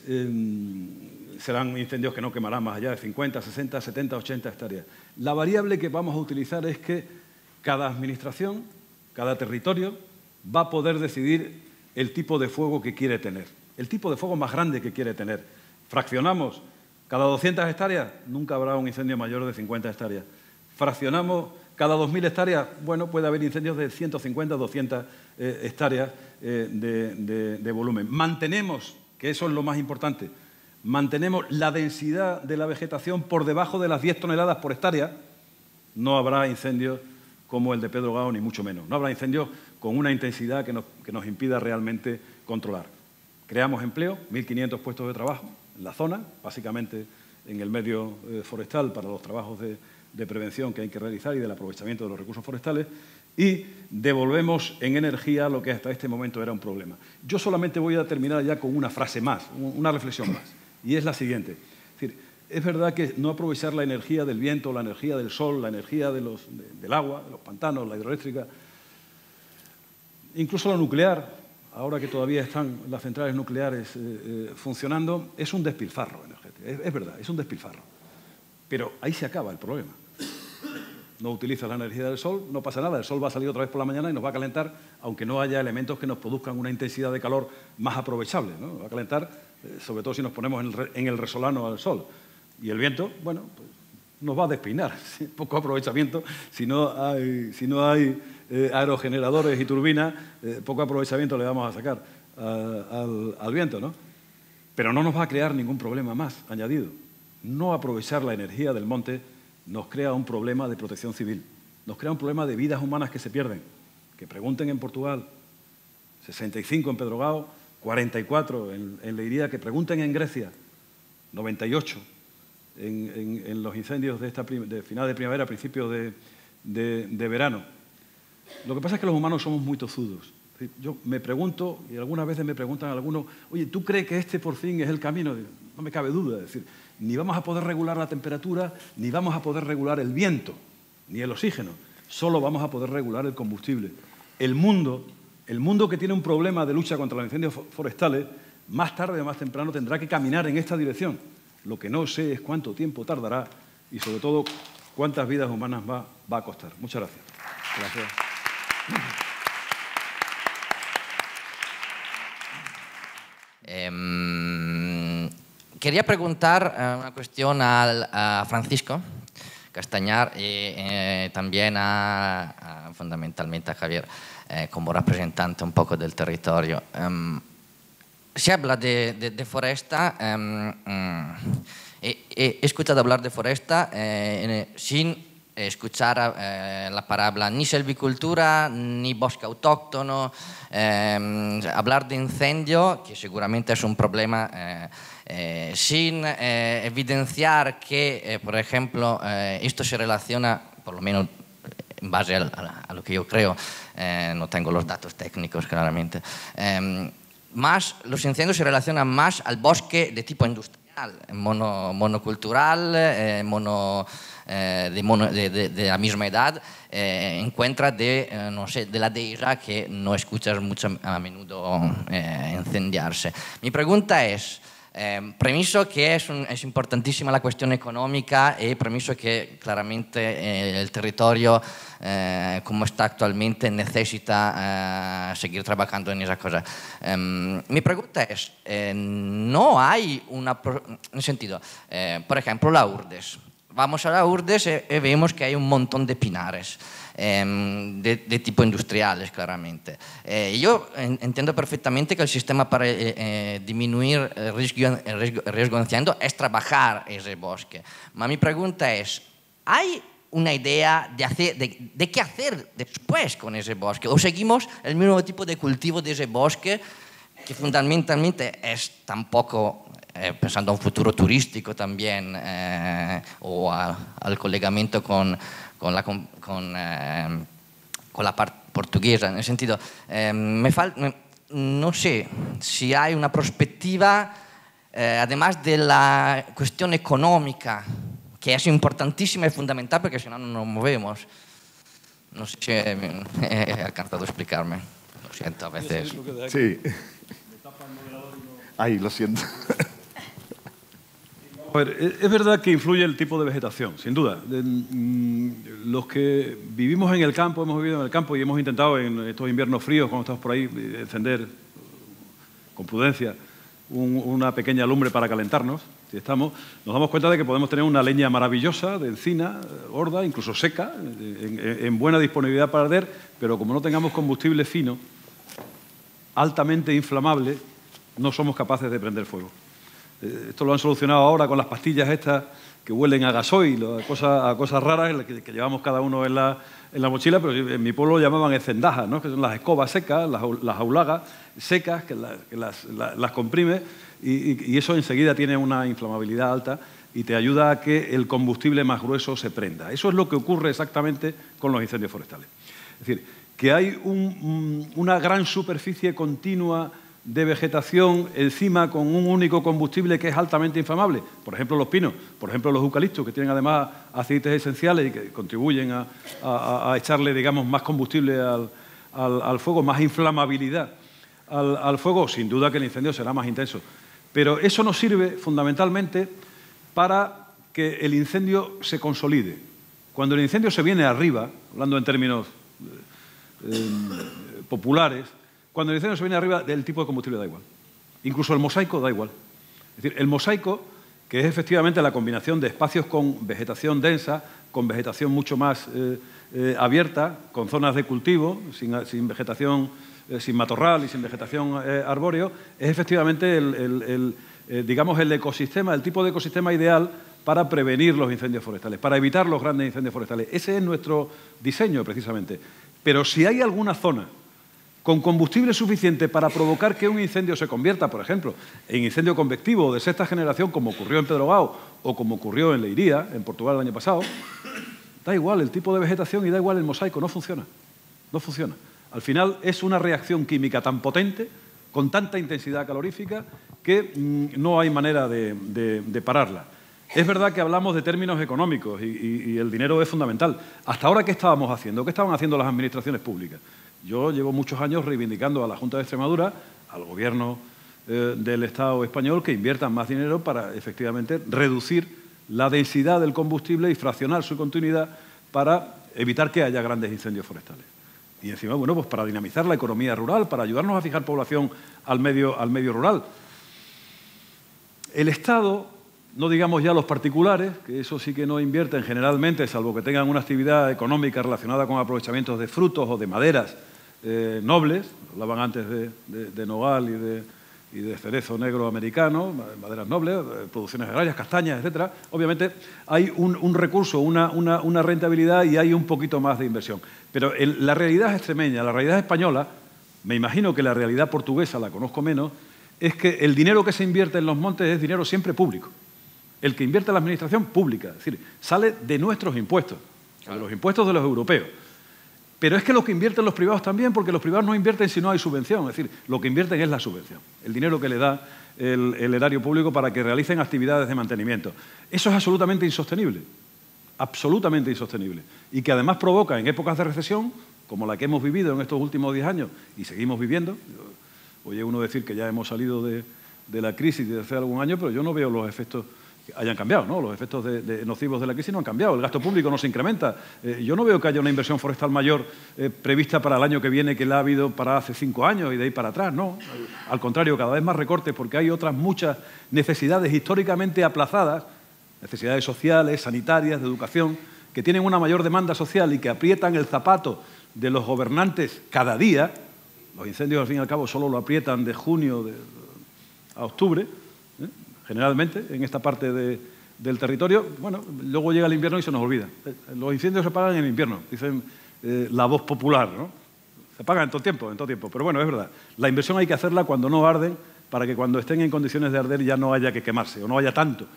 serán incendios que no quemarán más allá de 50, 60, 70, 80 hectáreas. La variable que vamos a utilizar es que cada administración, cada territorio, va a poder decidir el tipo de fuego que quiere tener, el tipo de fuego más grande que quiere tener. Fraccionamos cada 200 hectáreas, nunca habrá un incendio mayor de 50 hectáreas. Fraccionamos cada 2.000 hectáreas, bueno, puede haber incendios de 150, 200 hectáreas de volumen. Mantenemos, que eso es lo más importante, mantenemos la densidad de la vegetación por debajo de las 10 toneladas por hectárea, no habrá incendios como el de Pedrogao, ni mucho menos. No habrá incendios con una intensidad que nos impida realmente controlar. Creamos empleo, 1.500 puestos de trabajo en la zona, básicamente en el medio forestal para los trabajos de prevención que hay que realizar y del aprovechamiento de los recursos forestales, y devolvemos en energía lo que hasta este momento era un problema. Yo solamente voy a terminar ya con una frase más, una reflexión más, y es la siguiente. Es decir, es verdad que no aprovechar la energía del viento, la energía del sol, la energía del agua, de los pantanos, la hidroeléctrica, incluso la nuclear, ahora que todavía están las centrales nucleares funcionando, es un despilfarro energético. Es verdad, es un despilfarro. Pero ahí se acaba el problema. No utilizas la energía del sol, no pasa nada, el sol va a salir otra vez por la mañana y nos va a calentar, aunque no haya elementos que nos produzcan una intensidad de calor más aprovechable, ¿no? Nos va a calentar, sobre todo si nos ponemos en el resolano al sol. Y el viento, bueno, pues nos va a despeinar. Poco aprovechamiento, si no hay aerogeneradores y turbinas, poco aprovechamiento le vamos a sacar al viento, ¿no? Pero no nos va a crear ningún problema más añadido. No aprovechar la energía del monte nos crea un problema de protección civil, nos crea un problema de vidas humanas que se pierden. Que pregunten en Portugal, 65 en Pedrogao, 44 en Leiría, que pregunten en Grecia, 98 en los incendios de final de primavera, principios de verano. Lo que pasa es que los humanos somos muy tozudos. Yo me pregunto, y algunas veces me preguntan algunos, oye, ¿tú crees que este por fin es el camino? No me cabe duda, es decir, ni vamos a poder regular la temperatura, ni vamos a poder regular el viento, ni el oxígeno, solo vamos a poder regular el combustible. El mundo que tiene un problema de lucha contra los incendios forestales, más tarde o más temprano tendrá que caminar en esta dirección. Lo que no sé es cuánto tiempo tardará y, sobre todo, cuántas vidas humanas va a costar. Muchas gracias. Gracias. Quería preguntar una cuestión a Francisco Castañar y también fundamentalmente a Javier, como representante un poco del territorio. Se habla de foresta, he escuchado hablar de foresta sin escuchar la palabra ni silvicultura ni bosque autóctono, hablar de incendio, que seguramente es un problema, sin evidenciar que, por ejemplo, esto se relaciona, por lo menos en base a lo que yo creo, no tengo los datos técnicos claramente, los incendios se relacionan más al bosque de tipo industrial, monocultural, de la misma edad, encuentra no sé, de la dehesa que no escuchas mucho a menudo incendiarse. Mi pregunta es, premiso que es importantísima la cuestión económica y premiso que claramente el territorio, como está actualmente, necesita seguir trabajando en esa cosa. Mi pregunta es, ¿no hay en el sentido, por ejemplo, la Urdes? Vamos a la Urdes y vemos que hay un montón de pinares de tipo industriales, claramente. Yo entiendo perfectamente que el sistema para disminuir el riesgo de incendio es trabajar ese bosque. Pero mi pregunta es, ¿hay una idea de qué hacer después con ese bosque? ¿O seguimos el mismo tipo de cultivo de ese bosque, que fundamentalmente es tampoco... pensando a un futuro turístico también, o al collegamento con la parte portuguesa, en el sentido, no sé si hay una perspectiva, además de la cuestión económica, que es importantísima y fundamental, porque si no, no nos movemos. No sé si he alcanzado a explicarme. Lo siento, a veces. Sí. Ay, lo siento. A ver, es verdad que influye el tipo de vegetación, sin duda. Los que vivimos en el campo, hemos vivido en el campo y hemos intentado en estos inviernos fríos, cuando estamos por ahí, encender con prudencia una pequeña lumbre para calentarnos, si estamos, nos damos cuenta de que podemos tener una leña maravillosa de encina, gorda, incluso seca, en buena disponibilidad para arder, pero como no tengamos combustible fino, altamente inflamable, no somos capaces de prender fuego. Esto lo han solucionado ahora con las pastillas estas que huelen a gasoil, a cosas raras que llevamos cada uno en la mochila, pero en mi pueblo lo llamaban encendajas, ¿no? Que son las escobas secas, las aulagas secas, que las comprime y eso enseguida tiene una inflamabilidad alta y te ayuda a que el combustible más grueso se prenda. Eso es lo que ocurre exactamente con los incendios forestales. Es decir, que hay una gran superficie continua de vegetación encima con un único combustible que es altamente inflamable. Por ejemplo, los pinos, por ejemplo, los eucaliptos, que tienen además aceites esenciales y que contribuyen a echarle, digamos, más combustible al fuego, más inflamabilidad al fuego. Sin duda que el incendio será más intenso. Pero eso nos sirve fundamentalmente para que el incendio se consolide. Cuando el incendio se viene arriba, hablando en términos populares, cuando el incendio se viene arriba, del tipo de combustible da igual. Incluso el mosaico da igual. Es decir, el mosaico, que es efectivamente la combinación de espacios con vegetación densa, con vegetación mucho más abierta, con zonas de cultivo, sin vegetación, sin matorral y sin vegetación arbóreo, es efectivamente digamos, el ecosistema, el tipo de ecosistema ideal para prevenir los incendios forestales, para evitar los grandes incendios forestales. Ese es nuestro diseño, precisamente. Pero si hay alguna zona con combustible suficiente para provocar que un incendio se convierta, por ejemplo, en incendio convectivo de sexta generación, como ocurrió en Pedrogao o como ocurrió en Leiría, en Portugal el año pasado, da igual el tipo de vegetación y da igual el mosaico, no funciona. No funciona. Al final es una reacción química tan potente, con tanta intensidad calorífica, que no hay manera de pararla. Es verdad que hablamos de términos económicos y el dinero es fundamental. Hasta ahora, ¿qué estábamos haciendo? ¿Qué estaban haciendo las administraciones públicas? Yo llevo muchos años reivindicando a la Junta de Extremadura, al Gobierno del Estado español, que inviertan más dinero para, efectivamente, reducir la densidad del combustible y fraccionar su continuidad para evitar que haya grandes incendios forestales. Y encima, bueno, pues para dinamizar la economía rural, para ayudarnos a fijar población al medio rural. El Estado, no digamos ya los particulares, que eso sí que no invierten generalmente, salvo que tengan una actividad económica relacionada con aprovechamientos de frutos o de maderas nobles, hablaban antes de nogal y de cerezo negro americano, maderas nobles, producciones agrarias, castañas, etcétera. Obviamente hay un recurso, una rentabilidad y hay un poquito más de inversión. Pero la realidad extremeña, la realidad española, me imagino que la realidad portuguesa la conozco menos, es que el dinero que se invierte en los montes es dinero siempre público. El que invierte en la administración pública, es decir, sale de nuestros impuestos, de los impuestos de los europeos. Pero es que lo que invierten los privados también, porque los privados no invierten si no hay subvención, es decir, lo que invierten es la subvención, el dinero que le da el erario público para que realicen actividades de mantenimiento. Eso es absolutamente insostenible, y que además provoca en épocas de recesión, como la que hemos vivido en estos últimos 10 años y seguimos viviendo. Oye uno decir que ya hemos salido de la crisis de hace algún año, pero yo no veo los efectos hayan cambiado, ¿no? Los efectos nocivos de la crisis no han cambiado, el gasto público no se incrementa. Yo no veo que haya una inversión forestal mayor prevista para el año que viene que la ha habido para hace 5 años y de ahí para atrás, no. Al contrario, cada vez más recortes porque hay otras muchas necesidades históricamente aplazadas, necesidades sociales, sanitarias, de educación, que tienen una mayor demanda social y que aprietan el zapato de los gobernantes cada día. Los incendios, al fin y al cabo, solo lo aprietan de junio a octubre, generalmente, en esta parte del territorio. Bueno, luego llega el invierno y se nos olvida. Los incendios se apagan en invierno, dicen la voz popular, ¿no? Se apagan en todo tiempo. Pero bueno, es verdad. La inversión hay que hacerla cuando no arden, para que cuando estén en condiciones de arder ya no haya que quemarse, o no haya tanto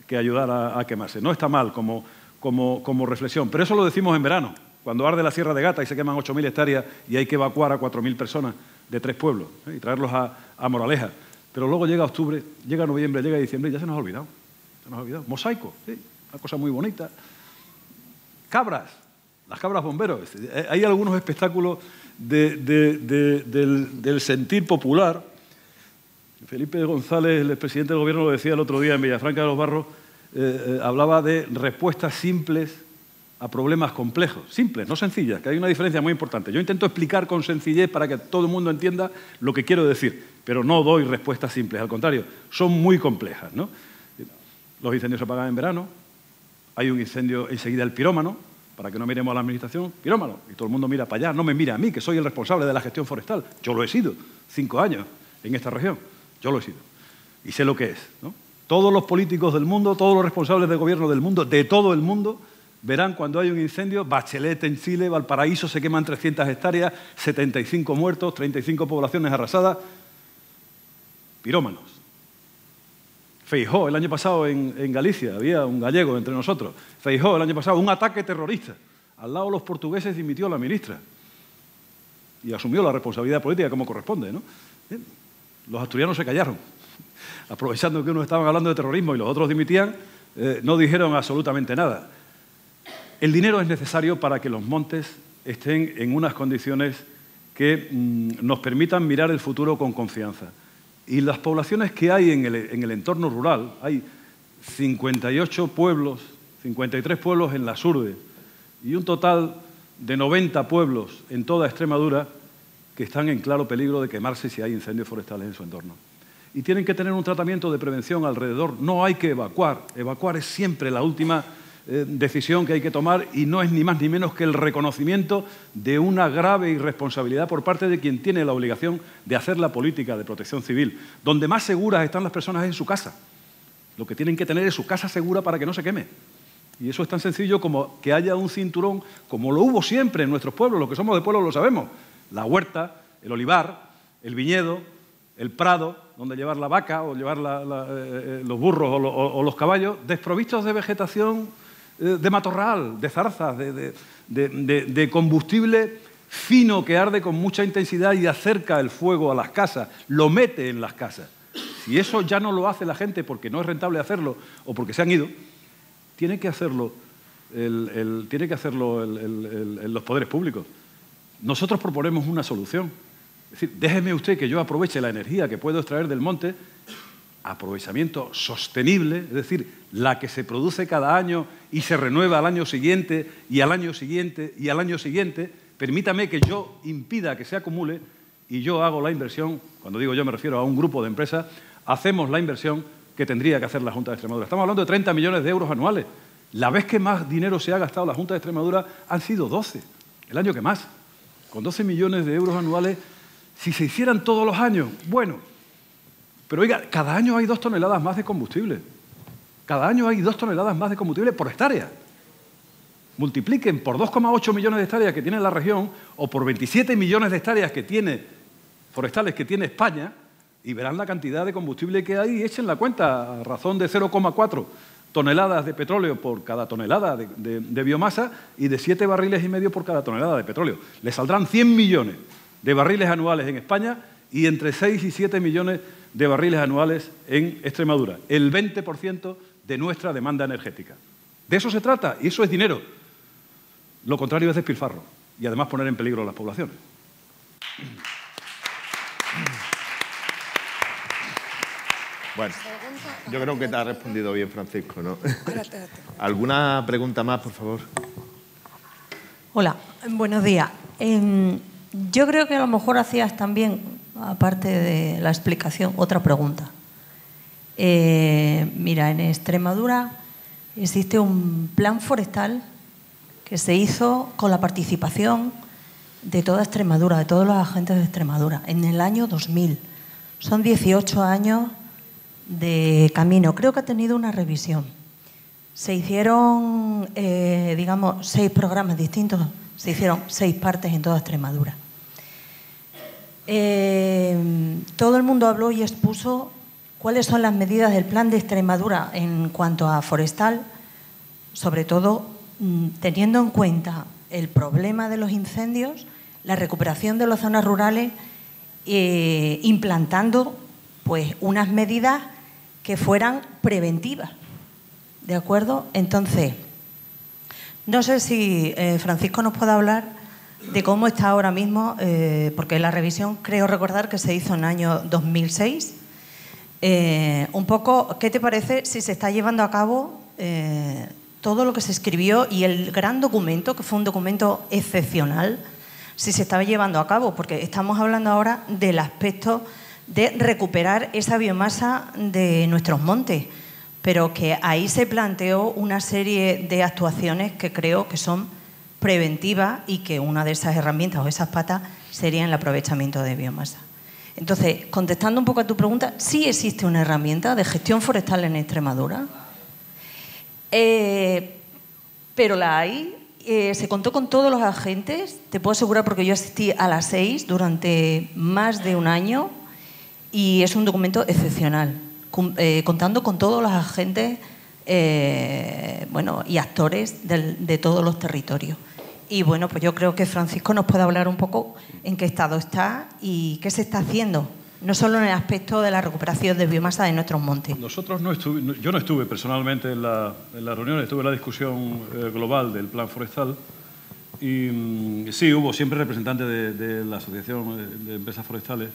que ayudar a quemarse. No está mal como reflexión, pero eso lo decimos en verano, cuando arde la Sierra de Gata y se queman 8.000 hectáreas y hay que evacuar a 4.000 personas de 3 pueblos y traerlos a Moraleja. Pero luego llega octubre, llega noviembre, llega diciembre y ya se nos ha olvidado. Mosaico, ¿sí? Una cosa muy bonita. Cabras, las cabras bomberos. Hay algunos espectáculos del sentir popular. Felipe González, el expresidente del Gobierno, lo decía el otro día en Villafranca de los Barros, hablaba de respuestas simples a problemas complejos. Simples, no sencillas, que hay una diferencia muy importante. Yo intento explicar con sencillez para que todo el mundo entienda lo que quiero decir, pero no doy respuestas simples, al contrario, son muy complejas, ¿no? Los incendios se apagan en verano, hay un incendio enseguida el pirómano, para que no miremos a la administración, pirómano, y todo el mundo mira para allá, no me mira a mí, que soy el responsable de la gestión forestal. Yo lo he sido, 5 años en esta región, yo lo he sido, y sé lo que es, ¿no? Todos los políticos del mundo, todos los responsables de gobierno del mundo, de todo el mundo, verán cuando hay un incendio, Bachelet en Chile, Valparaíso, se queman 300 hectáreas, 75 muertos, 35 poblaciones arrasadas, pirómanos. Feijóo, el año pasado en Galicia, había un gallego entre nosotros. Feijóo, el año pasado, un ataque terrorista. Al lado los portugueses dimitió la ministra. y asumió la responsabilidad política como corresponde, ¿no? Los asturianos se callaron. Aprovechando que unos estaban hablando de terrorismo y los otros dimitían, no dijeron absolutamente nada. El dinero es necesario para que los montes estén en unas condiciones que nos permitan mirar el futuro con confianza. Y las poblaciones que hay en el entorno rural, hay 58 pueblos, 53 pueblos en las urbes y un total de 90 pueblos en toda Extremadura que están en claro peligro de quemarse si hay incendios forestales en su entorno. Y tienen que tener un tratamiento de prevención alrededor. No hay que evacuar. Evacuar es siempre la última decisión que hay que tomar y no es ni más ni menos que el reconocimiento de una grave irresponsabilidad por parte de quien tiene la obligación de hacer la política de protección civil. Donde más seguras están las personas es en su casa. Lo que tienen que tener es su casa segura para que no se queme. Y eso es tan sencillo como que haya un cinturón, como lo hubo siempre en nuestros pueblos. Los que somos de pueblo lo sabemos. La huerta, el olivar, el viñedo, el prado, donde llevar la vaca o llevar los burros o los caballos, desprovistos de vegetación, de matorral, de zarzas, de combustible fino que arde con mucha intensidad y acerca el fuego a las casas, lo mete en las casas. Si eso ya no lo hace la gente porque no es rentable hacerlo o porque se han ido, tiene que hacerlo los poderes públicos. Nosotros proponemos una solución. Es decir, déjeme usted que yo aproveche la energía que puedo extraer del monte, aprovechamiento sostenible, es decir, la que se produce cada año y se renueva al año siguiente y al año siguiente y al año siguiente. Permítame que yo impida que se acumule y yo hago la inversión, cuando digo yo me refiero a un grupo de empresas, hacemos la inversión que tendría que hacer la Junta de Extremadura. Estamos hablando de 30 millones de euros anuales. La vez que más dinero se ha gastado la Junta de Extremadura han sido 12, el año que más. Con 12 millones de euros anuales, si se hicieran todos los años, bueno. Pero oiga, cada año hay 2 toneladas más de combustible. Cada año hay 2 toneladas más de combustible por hectárea. Multipliquen por 2,8 millones de hectáreas que tiene la región o por 27 millones de hectáreas que tiene forestales que tiene España y verán la cantidad de combustible que hay y echen la cuenta a razón de 0,4 toneladas de petróleo por cada tonelada de biomasa y de 7 barriles y medio por cada tonelada de petróleo. Le saldrán 100 millones de barriles anuales en España y entre 6 y 7 millones de barriles anuales en Extremadura. El 20% de nuestra demanda energética. De eso se trata y eso es dinero. Lo contrario es despilfarro y además poner en peligro a las poblaciones. Bueno, yo creo que te ha respondido bien, Francisco, ¿no? ¿Alguna pregunta más, por favor? Hola, buenos días. Yo creo que a lo mejor hacías también, aparte de la explicación, otra pregunta. Mira, en Extremadura existe un plan forestal que se hizo con la participación de toda Extremadura, de todos los agentes de Extremadura, en el año 2000. Son 18 años de camino. Creo que ha tenido una revisión. Se hicieron, digamos, 6 programas distintos, se hicieron 6 partes en toda Extremadura. Todo el mundo habló y expuso cuáles son las medidas del plan de Extremadura en cuanto a forestal, sobre todo teniendo en cuenta el problema de los incendios, la recuperación de las zonas rurales, implantando pues unas medidas que fueran preventivas, ¿de acuerdo? Entonces, no sé si Francisco nos puede hablar de cómo está ahora mismo, porque la revisión creo recordar que se hizo en el año 2006. Un poco, ¿qué te parece si se está llevando a cabo todo lo que se escribió y el gran documento, que fue un documento excepcional, si se estaba llevando a cabo? Porque estamos hablando ahora del aspecto de recuperar esa biomasa de nuestros montes, pero que ahí se planteó una serie de actuaciones que creo que son preventivas y que una de esas herramientas o esas patas sería el aprovechamiento de biomasa. Entonces, contestando un poco a tu pregunta, sí existe una herramienta de gestión forestal en Extremadura, pero la hay, se contó con todos los agentes, te puedo asegurar porque yo asistí a las 6 durante más de un año y es un documento excepcional, contando con todos los agentes bueno, y actores de todos los territorios. Y bueno, pues yo creo que Francisco nos puede hablar un poco en qué estado está y qué se está haciendo, no solo en el aspecto de la recuperación de biomasa de nuestros montes. Yo no estuve personalmente en la reunión, estuve en la discusión global del plan forestal y sí, hubo siempre representantes de la Asociación de Empresas Forestales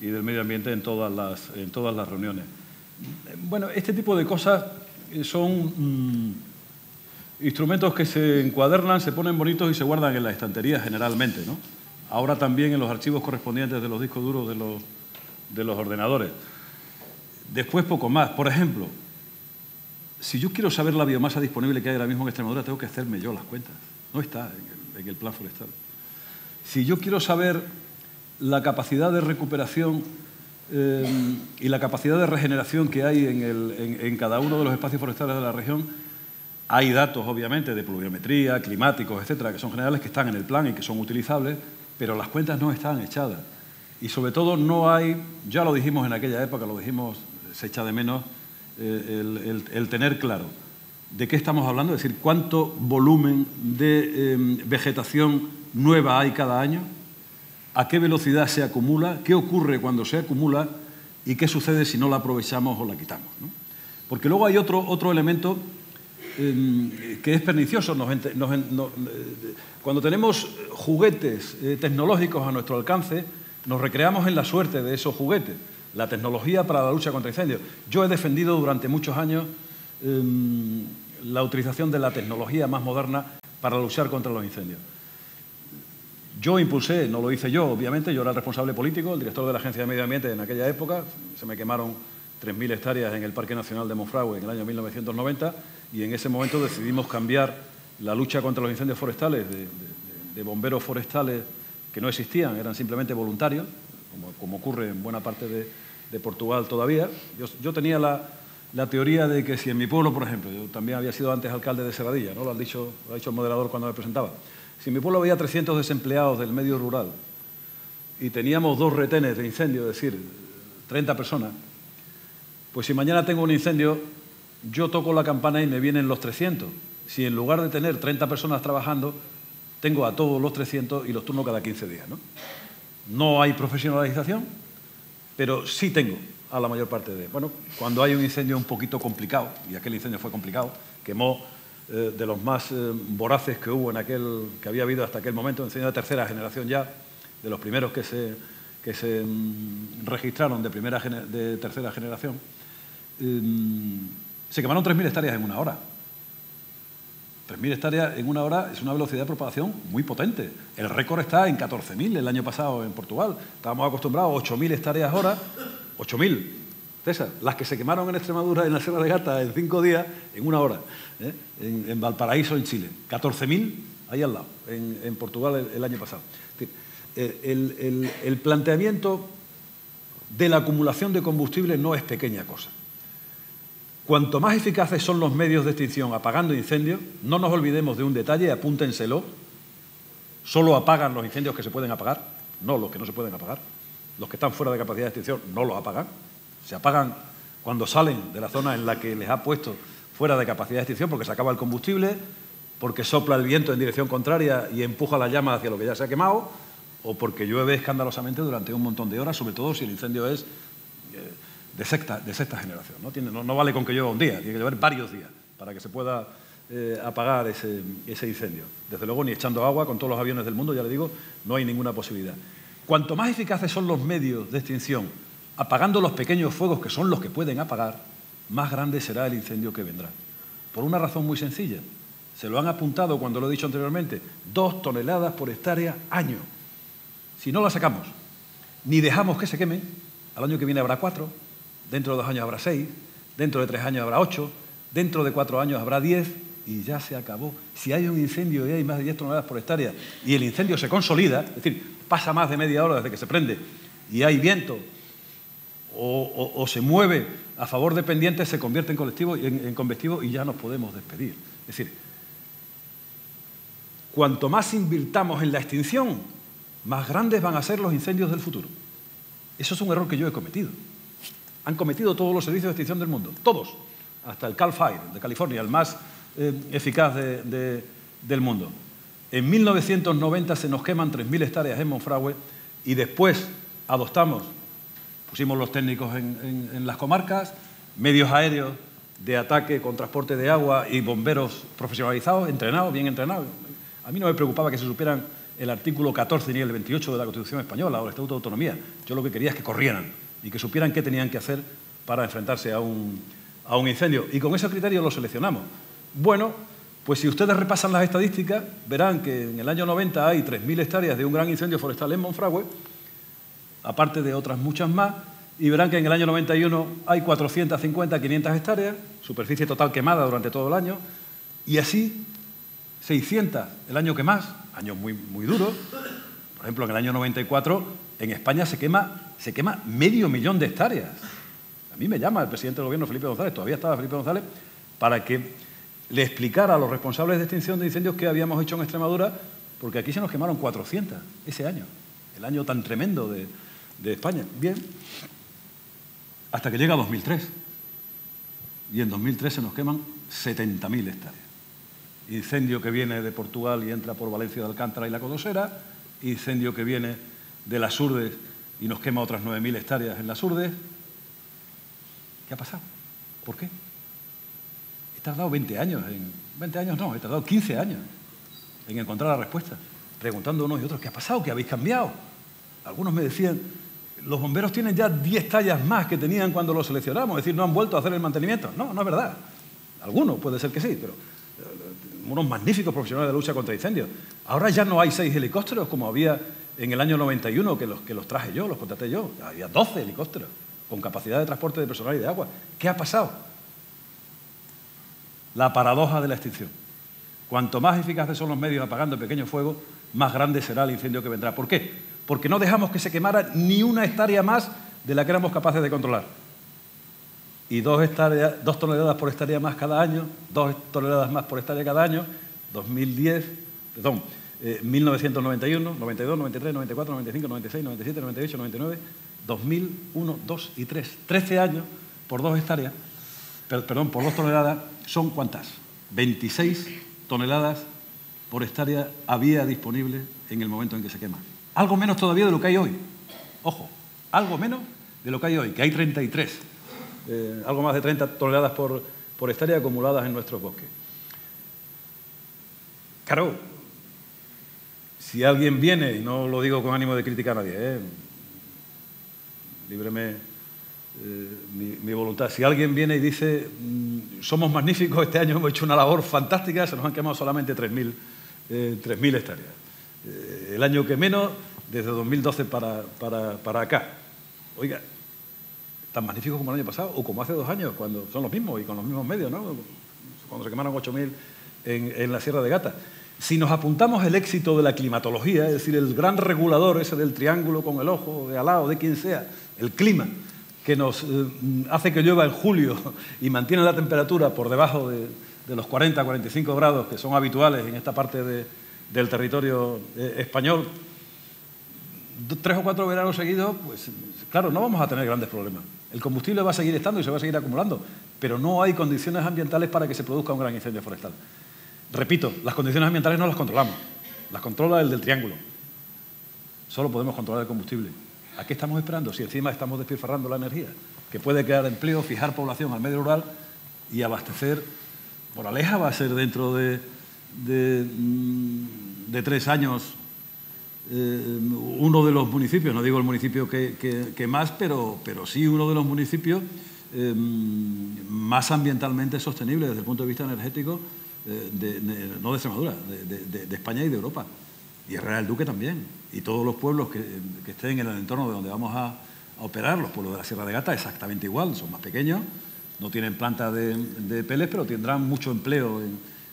y del Medio Ambiente en todas las reuniones. Bueno, este tipo de cosas son instrumentos que se encuadernan, se ponen bonitos y se guardan en la estantería generalmente, ¿no? Ahora también en los archivos correspondientes de los discos duros de los ordenadores. Después poco más. Por ejemplo, si yo quiero saber la biomasa disponible que hay ahora mismo en Extremadura, tengo que hacerme yo las cuentas. No está en el plan forestal. Si yo quiero saber la capacidad de recuperación y la capacidad de regeneración que hay en cada uno de los espacios forestales de la región, hay datos, obviamente, de pluviometría, climáticos, etcétera, que son generales, que están en el plan y que son utilizables, pero las cuentas no están echadas. Y sobre todo no hay, ya lo dijimos en aquella época, lo dijimos, se echa de menos el tener claro de qué estamos hablando, es decir, cuánto volumen de vegetación nueva hay cada año, a qué velocidad se acumula, qué ocurre cuando se acumula y qué sucede si no la aprovechamos o la quitamos, ¿no? Porque luego hay otro elemento que es pernicioso. Cuando tenemos juguetes tecnológicos a nuestro alcance, nos recreamos en la suerte de esos juguetes. La tecnología para la lucha contra incendios. Yo he defendido durante muchos años la utilización de la tecnología más moderna para luchar contra los incendios. Yo impulsé, no lo hice yo, obviamente, yo era el responsable político, el director de la Agencia de Medio Ambiente en aquella época. Se me quemaron 3.000 hectáreas en el Parque Nacional de Monfragüe en el año 1990 y en ese momento decidimos cambiar la lucha contra los incendios forestales de bomberos forestales que no existían, eran simplemente voluntarios, como ocurre en buena parte de Portugal todavía. Yo tenía la teoría de que si en mi pueblo, por ejemplo, yo también había sido antes alcalde de Serradilla, ¿no? Lo ha dicho el moderador cuando me presentaba. Si en mi pueblo había 300 desempleados del medio rural y teníamos 2 retenes de incendio, es decir, 30 personas, pues si mañana tengo un incendio, yo toco la campana y me vienen los 300. Si en lugar de tener 30 personas trabajando, tengo a todos los 300 y los turno cada 15 días, ¿no? No hay profesionalización, pero sí tengo a la mayor parte de... Bueno, cuando hay un incendio un poquito complicado, y aquel incendio fue complicado, quemó de los más voraces que hubo que había habido hasta aquel momento, un incendio de tercera generación ya, de los primeros que se registraron de tercera generación. Se quemaron 3.000 hectáreas en una hora. 3.000 hectáreas en una hora es una velocidad de propagación muy potente. El récord está en 14.000 el año pasado en Portugal. Estábamos acostumbrados a 8.000 hectáreas hora. 8.000, César. Las que se quemaron en Extremadura, en la Sierra de Gata, en 5 días, en una hora. En Valparaíso, en Chile. 14.000 ahí al lado, en Portugal el año pasado. Es decir, el planteamiento de la acumulación de combustible no es pequeña cosa. Cuanto más eficaces son los medios de extinción apagando incendios, no nos olvidemos de un detalle, apúntenselo, solo apagan los incendios que se pueden apagar, no los que no se pueden apagar. Los que están fuera de capacidad de extinción no los apagan. Se apagan cuando salen de la zona en la que les ha puesto fuera de capacidad de extinción, porque se acaba el combustible, porque sopla el viento en dirección contraria y empuja la llama hacia lo que ya se ha quemado, o porque llueve escandalosamente durante un montón de horas, sobre todo si el incendio es de sexta generación. No vale con que llueva un día, tiene que llover varios días para que se pueda apagar ese incendio. Desde luego, ni echando agua, con todos los aviones del mundo, ya le digo, no hay ninguna posibilidad. Cuanto más eficaces son los medios de extinción, apagando los pequeños fuegos, que son los que pueden apagar, más grande será el incendio que vendrá. Por una razón muy sencilla. Se lo han apuntado, cuando lo he dicho anteriormente, 2 toneladas por hectárea año. Si no la sacamos, ni dejamos que se quemen, al año que viene habrá 4, dentro de 2 años habrá 6, dentro de 3 años habrá 8, dentro de 4 años habrá 10 y ya se acabó. Si hay un incendio y hay más de 10 toneladas por hectárea y el incendio se consolida, es decir, pasa más de media hora desde que se prende y hay viento o se mueve a favor de pendientes, se convierte en convectivo y ya nos podemos despedir. Es decir, cuanto más invirtamos en la extinción, más grandes van a ser los incendios del futuro. Eso es un error que yo he cometido. Han cometido todos los servicios de extinción del mundo, todos, hasta el Cal Fire de California, el más eficaz del mundo. En 1990 se nos queman 3.000 hectáreas en Monfragüe y después pusimos los técnicos en las comarcas, medios aéreos de ataque con transporte de agua y bomberos profesionalizados, entrenados, bien entrenados. A mí no me preocupaba que se supieran el artículo 14 ni el 28 de la Constitución Española o el Estatuto de Autonomía. Yo lo que quería es que corrieran y que supieran qué tenían que hacer para enfrentarse a un incendio. Y con ese criterio lo seleccionamos. Bueno, pues si ustedes repasan las estadísticas, verán que en el año 90 hay 3.000 hectáreas de un gran incendio forestal en Monfragüe, aparte de otras muchas más, y verán que en el año 91 hay 450, 500 hectáreas, superficie total quemada durante todo el año, y así 600 el año que más, años muy, muy duros. Por ejemplo, en el año 94 en España se quema 500.000 hectáreas. A mí me llama el presidente del Gobierno, Felipe González, todavía estaba Felipe González, para que le explicara a los responsables de extinción de incendios qué habíamos hecho en Extremadura, porque aquí se nos quemaron 400 ese año, el año tan tremendo de España. Bien, hasta que llega 2003. Y en 2003 se nos queman 70.000 hectáreas. Incendio que viene de Portugal y entra por Valencia de Alcántara y La Codosera, incendio que viene de las Urdes y nos quema otras 9.000 hectáreas en las Urdes. ¿Qué ha pasado? ¿Por qué? He tardado 20 años, 20 años no, he tardado 15 años en encontrar la respuesta, preguntando unos y otros, ¿qué ha pasado? ¿Qué habéis cambiado? Algunos me decían, los bomberos tienen ya 10 tallas más que tenían cuando los seleccionamos, es decir, no han vuelto a hacer el mantenimiento. No, no es verdad. Algunos puede ser que sí, pero unos magníficos profesionales de lucha contra incendios. Ahora ya no hay 6 helicópteros como había en el año 91, que los traje yo, los contraté yo. Había 12 helicópteros con capacidad de transporte de personal y de agua. ¿Qué ha pasado? La paradoja de la extinción. Cuanto más eficaces son los medios apagando pequeños fuegos, más grande será el incendio que vendrá. ¿Por qué? Porque no dejamos que se quemara ni una hectárea más de la que éramos capaces de controlar. Y 2 toneladas por hectárea más cada año, 2 toneladas más por hectárea cada año, 1991, 92, 93, 94, 95, 96, 97, 98, 99, 2001, 2 y 3. 13 años por 2 hectáreas, perdón, por 2 toneladas, ¿son cuántas? 26 toneladas por hectárea había disponible en el momento en que se quema. Algo menos todavía de lo que hay hoy. Ojo, algo menos de lo que hay hoy, que hay 33. Algo más de 30 toneladas por hectárea acumuladas en nuestros bosques. Claro, si alguien viene, y no lo digo con ánimo de criticar a nadie, líbreme mi voluntad, si alguien viene y dice, somos magníficos, este año hemos hecho una labor fantástica, se nos han quemado solamente 3.000 hectáreas. El año que menos, desde 2012 para acá. Oiga, tan magnífico como el año pasado, o como hace 2 años, cuando son los mismos y con los mismos medios, ¿no? Cuando se quemaron 8.000 en la Sierra de Gata. Si nos apuntamos el éxito de la climatología, es decir, el gran regulador ese del triángulo con el ojo, de al lado, de quien sea, el clima, que nos hace que llueva en julio y mantiene la temperatura por debajo de los 40, 45 grados que son habituales en esta parte del territorio español, 3 o 4 veranos seguidos, pues claro, no vamos a tener grandes problemas. El combustible va a seguir estando y se va a seguir acumulando, pero no hay condiciones ambientales para que se produzca un gran incendio forestal. Repito, las condiciones ambientales no las controlamos, las controla el del triángulo. Solo podemos controlar el combustible. ¿A qué estamos esperando? Si encima estamos despilfarrando la energía, que puede crear empleo, fijar población al medio rural y abastecer. Moraleja va a ser dentro de 3 años uno de los municipios, no digo el municipio que más, pero sí uno de los municipios más ambientalmente sostenibles desde el punto de vista energético, no de Extremadura, de España y de Europa. Y Herrera del Duque también. Y todos los pueblos que estén en el entorno de donde vamos a operar, los pueblos de la Sierra de Gata, exactamente igual, son más pequeños, no tienen planta de pellets, pero tendrán mucho empleo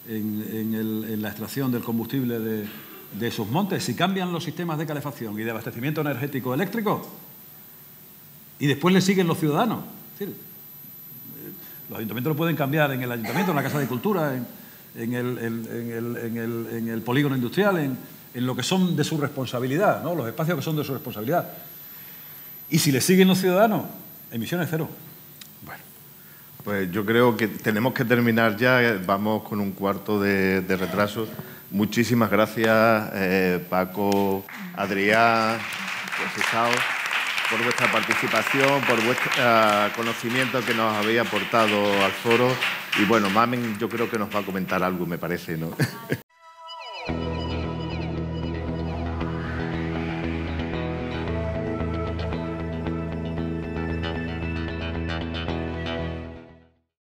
en la extracción del combustible de sus montes. Si cambian los sistemas de calefacción y de abastecimiento energético eléctrico, y después le siguen los ciudadanos. Es decir, los ayuntamientos lo pueden cambiar en el ayuntamiento, en la Casa de Cultura, en el polígono industrial, en lo que son de su responsabilidad, ¿no? Los espacios que son de su responsabilidad. Y si le siguen los ciudadanos, emisiones cero. Bueno, pues yo creo que tenemos que terminar ya, vamos con un cuarto de retraso. Muchísimas gracias, Paco, Adrián, por vuestra participación, por vuestro conocimiento que nos habéis aportado al foro. Y bueno, Mamen yo creo que nos va a comentar algo, me parece, ¿no?